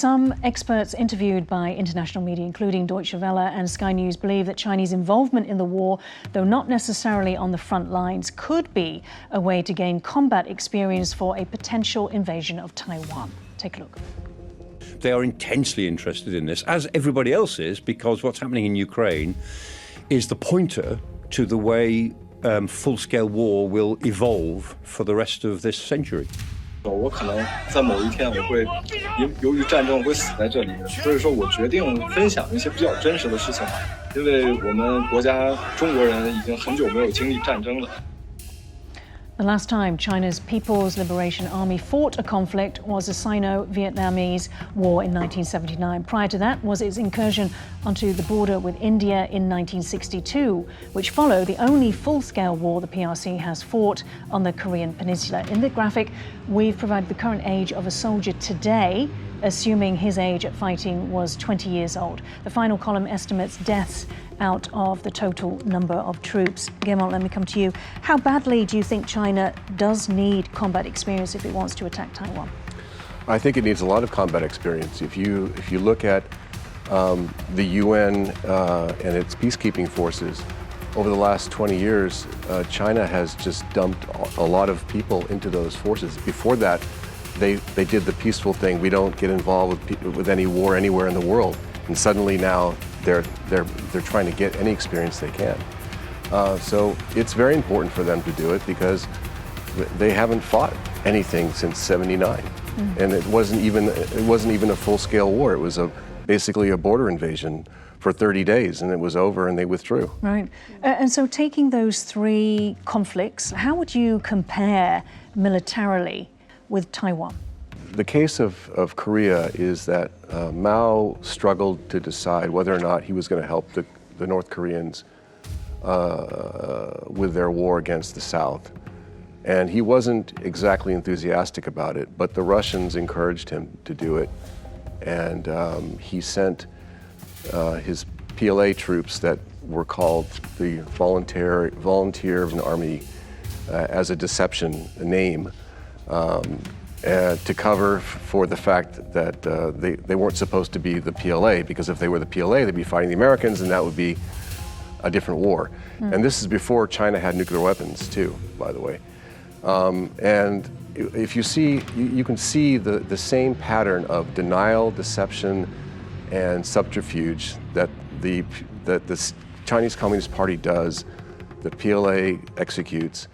Some experts interviewed by international media, including Deutsche Welle and Sky News, believe that Chinese involvement in the war, though not necessarily on the front lines, could be a way to gain combat experience for a potential invasion of Taiwan. Take a look. They are intensely interested in this, as everybody else is, because what's happening in Ukraine is the pointer to the way full-scale war will evolve for the rest of this century. 我可能在某一天我会由于战争我会死在这里，所以说我决定分享一些比较真实的事情，因为我们国家中国人已经很久没有经历战争了。 The last time China's People's Liberation Army fought a conflict was the Sino-Vietnamese War in 1979. Prior to that was its incursion onto the border with India in 1962, which followed the only full-scale war the PRC has fought on the Korean Peninsula. In the graphic, we've provided the current age of a soldier today, assuming his age at fighting was 20 years old. The final column estimates deaths out of the total number of troops. Guillemot, let me come to you. How badly do you think China does need combat experience if it wants to attack Taiwan? I think it needs a lot of combat experience. If you look at the UN and its peacekeeping forces, over the last 20 years, China has just dumped a lot of people into those forces. Before that, they did the peaceful thing. We don't get involved with any war anywhere in the world. And suddenly now they're trying to get any experience they can. So it's very important for them to do it because they haven't fought anything since '79, and it wasn't even a full-scale war. It was basically a border invasion for 30 days, and it was over, and they withdrew. Right, and so taking those three conflicts, how would you compare militarily with Taiwan? The case of Korea is that Mao struggled to decide whether or not he was going to help the North Koreans with their war against the South. And he wasn't exactly enthusiastic about it, but the Russians encouraged him to do it. And he sent his PLA troops that were called the Volunteer Army as a deception name. To cover for the fact that they weren't supposed to be the PLA, because if they were the PLA, they'd be fighting the Americans, and that would be a different war. And this is before China had nuclear weapons, too, by the way. And if you see, you can see the same pattern of denial, deception, and subterfuge that the Chinese Communist Party does, the PLA executes,